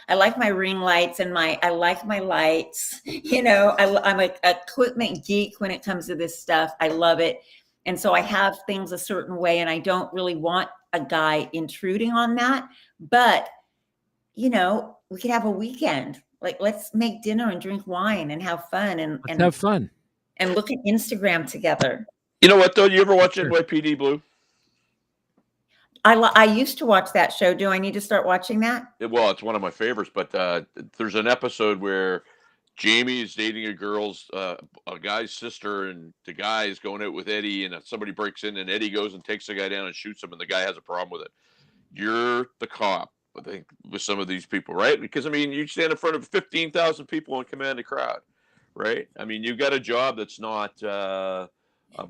I like my ring lights and I like my lights. I'm an equipment geek when it comes to this stuff. I love it. And so I have things a certain way, and I don't really want a guy intruding on that. But we could have a weekend. Like, let's make dinner and drink wine and have fun Let's have fun. and look at Instagram together. You know what though? You ever watch Sure. NYPD Blue? I used to watch that show. Do I need to start watching that? Well, it's one of my favorites, but there's an episode where Jamie is dating a guy's sister, and the guy is going out with Eddie, and somebody breaks in, and Eddie goes and takes the guy down and shoots him, and the guy has a problem with it. You're the cop, I think, with some of these people, right? Because I mean, you stand in front of 15,000 people and command a crowd, right? I mean, you've got a job that's not.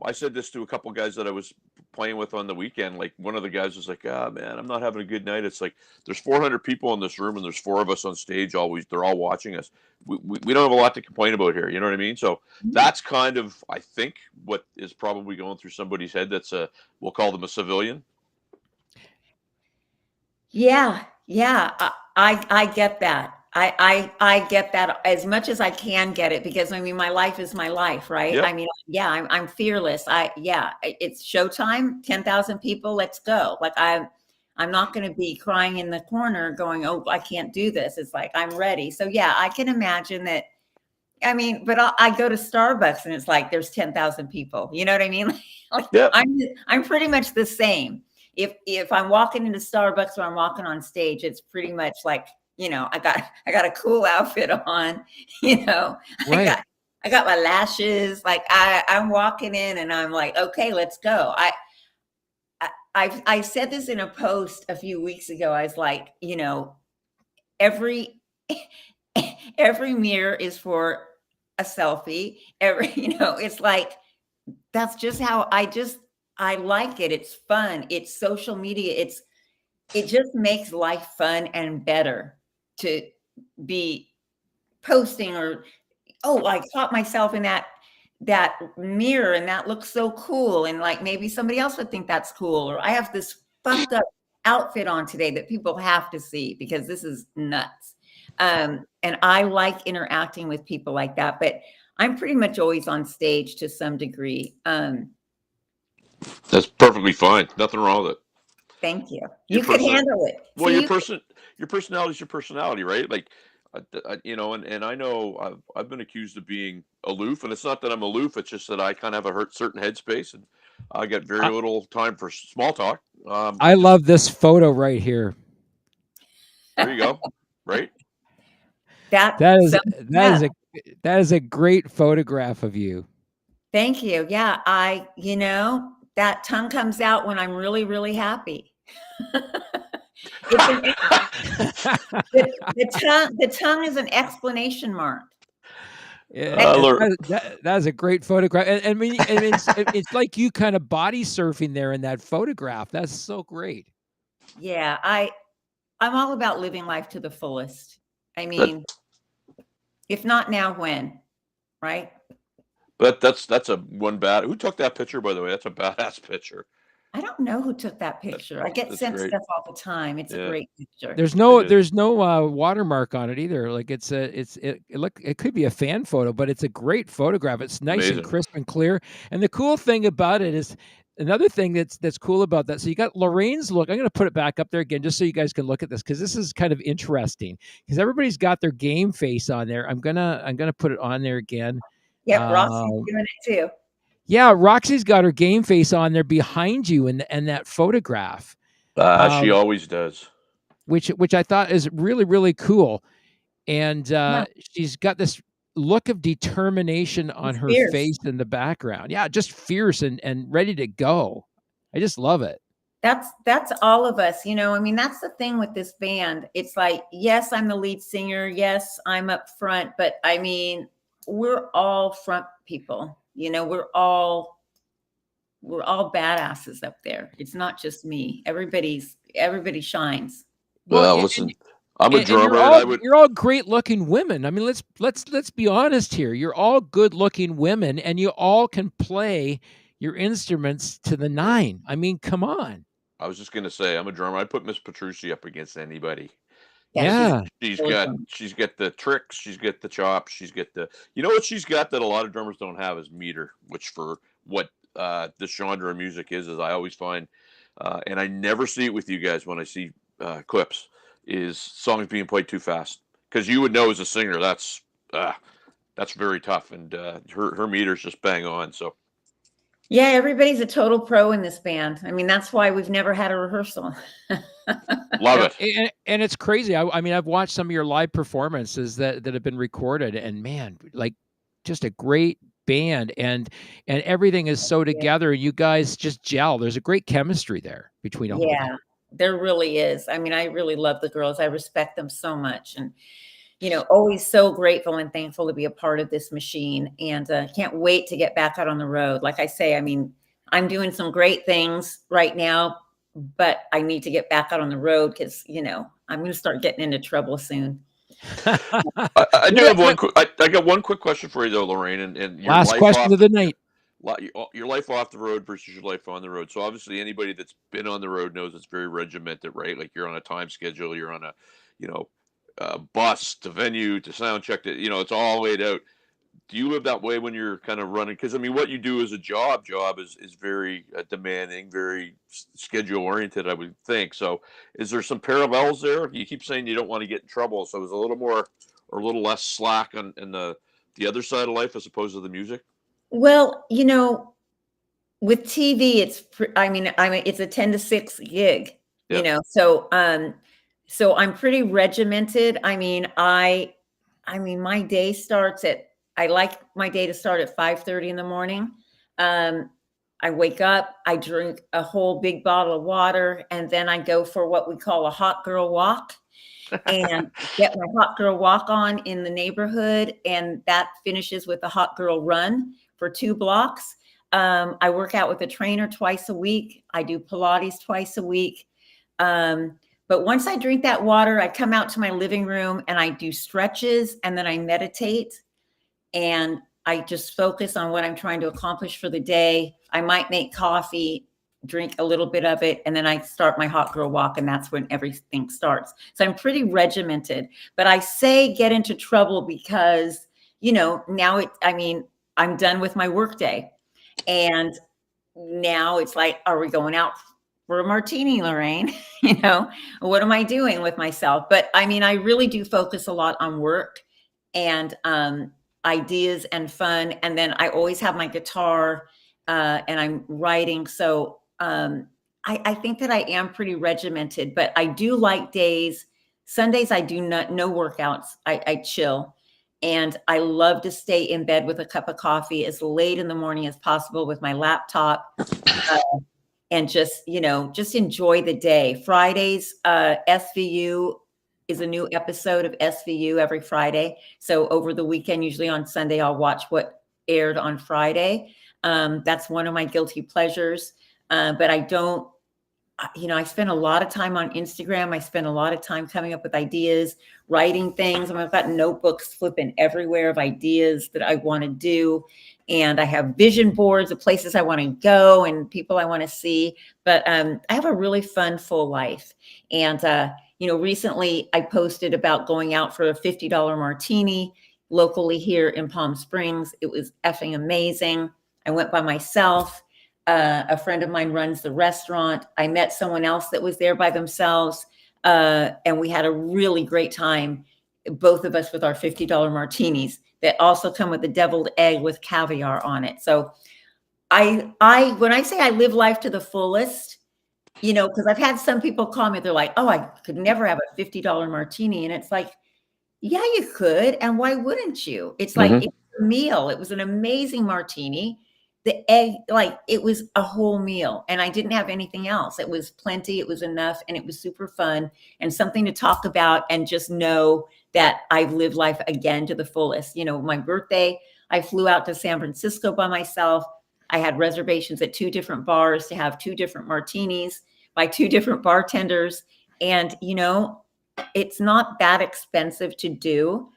I said this to a couple guys that I was playing with on the weekend. Like one of the guys was like, "Ah, man, I'm not having a good night." It's like there's 400 people in this room, and there's 4 of us on stage. Always, they're all watching us. We don't have a lot to complain about here. You know what I mean? So that's kind of, I think, what is probably going through somebody's head. That's we'll call them a civilian. Yeah, I get that. I get that as much as I can get it, because I mean my life is my life, right? Yep. I mean, yeah, I'm fearless. It's showtime, 10,000 people, let's go. Like I'm not going to be crying in the corner going, "Oh, I can't do this." It's like I'm ready. So yeah, I can imagine that. I mean, but I go to Starbucks and it's like there's 10,000 people. You know what I mean? Like Yep. I'm pretty much the same. If I'm walking into Starbucks or I'm walking on stage, it's pretty much like, I got a cool outfit on, Right. I got my lashes. Like I'm walking in and I'm like, okay, let's go. I said this in a post a few weeks ago. I was like, every every mirror is for a selfie. It's like that's just how I like it. It's fun. It's social media. It just makes life fun and better to be posting or, oh, I caught myself in that mirror and that looks so cool. And like maybe somebody else would think that's cool. Or I have this fucked up outfit on today that people have to see because this is nuts. And I like interacting with people like that, but I'm pretty much always on stage to some degree. That's perfectly fine. Nothing wrong with it. Thank you. Your You could person, handle it. well, See, your personality is your personality, right? Like, and I know I've been accused of being aloof, and it's not that I'm aloof. It's just that I kind of have a certain headspace, and I get very I, little time for small talk. I love this photo right here. There you go. Right. that is a great photograph of you. Thank you. Yeah, that tongue comes out when I'm really, really happy. The tongue is an exclamation mark. Yeah, that is a great photograph. And I mean, it's like you kind of body surfing there in that photograph. That's so great. Yeah, I'm all about living life to the fullest. I mean, if not now, when? Right? But that's a one bad. Who took that picture, by the way? That's a badass picture. I don't know who took that picture. I get sent great. stuff all the time. It's a great picture. There's no watermark on it either. Like it could be a fan photo, but it's a great photograph. It's nice Amazing. and crisp and clear. And the cool thing about it is another thing that's cool about that. So you got Lorraine's look. I'm going to put it back up there again, just so you guys can look at this, because this is kind of interesting. Because everybody's got their game face on there. I'm gonna put it on there again. Yeah, Roxy's doing it too. Yeah, Roxy's got her game face on there behind you in that photograph. She always does. Which I thought is really, really cool. And she's got this look of determination on her face in the background. Yeah, just fierce and ready to go. I just love it. That's all of us, I mean, that's the thing with this band. It's like, yes, I'm the lead singer. Yes, I'm up front, but I mean, we're all front people. We're all badasses up there. It's not just me. Everybody shines. Well, listen, I'm a drummer. You're all great looking women. I mean, let's be honest here. You're all good looking women, and you all can play your instruments to the nine. I mean, come on. I was just gonna say, I'm a drummer. I put Miss Petrucci up against anybody. Yeah. She's got the tricks, she's got the chops, she's got what she's got that a lot of drummers don't have is meter, which for what this genre of music is I always find, and I never see it with you guys when I see clips. is songs being played too fast. Because you would know as a singer that's very tough, and her meter's just bang on. So Yeah, everybody's a total pro in this band. I mean, that's why we've never had a rehearsal. love Yeah, it. and it's crazy. I mean, I've watched some of your live performances that have been recorded, and man, like just a great band, and everything is so Yeah. together. You guys just gel. There's a great chemistry there between all of you. Yeah, there really is. I mean, I really love the girls. I respect them so much, and always so grateful and thankful to be a part of this machine. And can't wait to get back out on the road. Like I say, I mean, I'm doing some great things right now, but I need to get back out on the road because I'm going to start getting into trouble soon. I do have one. I got one quick question for you though, Lorraine, and your Last life question of the night. your life off the road versus your life on the road. So obviously, anybody that's been on the road knows it's very regimented, right? Like you're on a time schedule. You're on a, you know, bus to venue to sound check. To, it's all laid out. Do you live that way when you're kind of running? Because I mean, what you do as a job is very demanding, very schedule oriented, I would think. So, is there some parallels there? You keep saying you don't want to get in trouble, so is a little more or a little less slack on in the other side of life as opposed to the music? Well, with TV, it's a 10 to 6 gig, Yep. so I'm pretty regimented. My day starts at I like my day to start at 5:30 in the morning. Um, I wake up, I drink a whole big bottle of water, and then I go for what we call a hot girl walk and get my hot girl walk on in the neighborhood. And that finishes with a hot girl run for 2 blocks. I work out with a trainer twice a week. I do Pilates twice a week. But once I drink that water, I come out to my living room and I do stretches, and then I meditate, and I just focus on what I'm trying to accomplish for the day. I might make coffee, drink a little bit of it, and then I start my hot girl walk, and that's when everything starts. So I'm pretty regimented, but I say get into trouble because, now I'm done with my work day, and now it's like, are we going out for a martini, Lorraine? What am I doing with myself? But I mean, I really do focus a lot on work and ideas and fun. And then I always have my guitar and I'm writing. So I think that I am pretty regimented, but I do like days. Sundays, I do no workouts. I chill. And I love to stay in bed with a cup of coffee as late in the morning as possible with my laptop. And just enjoy the day. Fridays, SVU is a new episode of SVU every Friday. So over the weekend, usually on Sunday, I'll watch what aired on Friday. That's one of my guilty pleasures. But I don't, I spend a lot of time on Instagram. I spend a lot of time coming up with ideas, writing things. I've got notebooks flipping everywhere of ideas that I want to do. And I have vision boards of places I want to go and people I want to see. But I have a really fun, full life. And, recently I posted about going out for a $50 martini locally here in Palm Springs. It was effing amazing. I went by myself. A friend of mine runs the restaurant. I met someone else that was there by themselves. And we had a really great time, both of us with our $50 martinis that also come with a deviled egg with caviar on it. So when I say I live life to the fullest, because I've had some people call me, they're like, oh, I could never have a $50 martini. And it's like, yeah, you could. And why wouldn't you? It's like, it's a meal. It was an amazing martini. The egg, it was a whole meal, and I didn't have anything else. It was plenty. It was enough. And it was super fun and something to talk about and just know that I've lived life again to the fullest. My birthday, I flew out to San Francisco by myself. I had reservations at 2 different bars to have 2 different martinis by 2 different bartenders. And, it's not that expensive to do.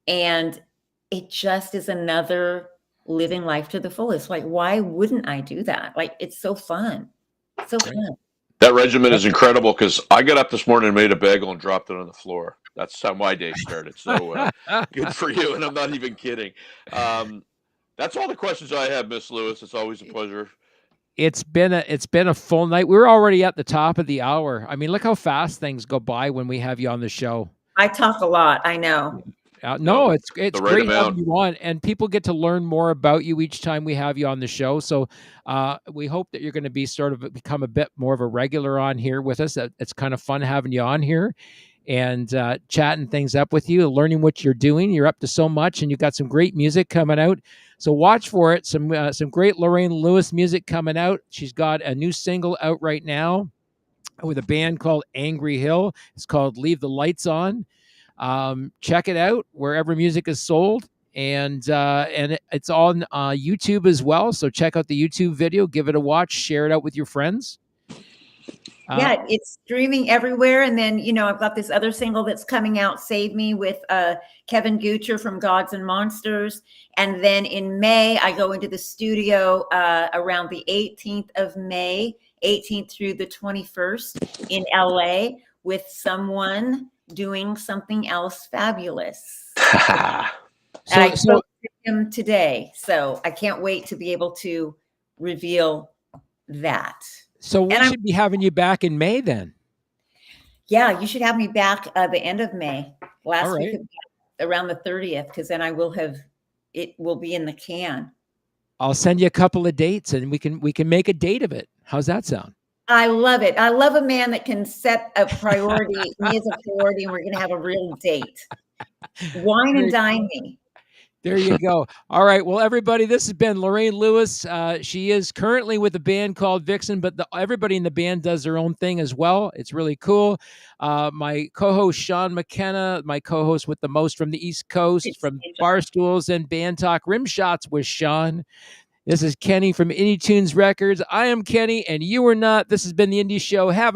And it just is another living life to the fullest. Like, why wouldn't I do that? Like, it's so fun. So fun. That regimen is incredible because I got up this morning and made a bagel and dropped it on the floor. That's how my day started. So good for you. And I'm not even kidding. That's all the questions I have, Miss Lewis. It's always a pleasure. It's been a full night. We're already at the top of the hour. I mean, look how fast things go by when we have you on the show. I talk a lot. I know. No, it's the right great having amount. you on, and people get to learn more about you each time we have you on the show. So we hope that you're going to be sort of become a bit more of a regular on here with us. It's kind of fun having you on here and chatting things up with you, learning what you're doing. You're up to so much, and you've got some great music coming out. So watch for it. Some great Lorraine Lewis music coming out. She's got a new single out right now with a band called Angry Hill. It's called Leave the Lights On. Check it out wherever music is sold, and it's on YouTube as well. So check out the YouTube video, give it a watch, share it out with your friends. Yeah, it's streaming everywhere. And then, I've got this other single that's coming out, Save Me, with Kevin Gucher from Gods and Monsters. And then in May, I go into the studio around the 18th of May, 18th through the 21st in LA with someone doing something else fabulous. And I spoke to him today, so I can't wait to be able to reveal that. So we should be having you back in May then. Yeah, you should have me back the end of May, last week of May, around the 30th, because then it will be in the can. I'll send you a couple of dates, and we can make a date of it. How's that sound? I love it. I love a man that can set a priority. Me as a priority, and we're going to have a real date. Wine and dine me. There you go. All right. Well, everybody, this has been Lorraine Lewis. She is currently with a band called Vixen, but everybody in the band does their own thing as well. It's really cool. My co-host, Sean McKenna, my co-host with the most from the East Coast, from Barstools and Band Talk, Rim Shots with Sean. This is Kenny from TUNZ Records. I am Kenny, and you are not. This has been the Indie Show. Have a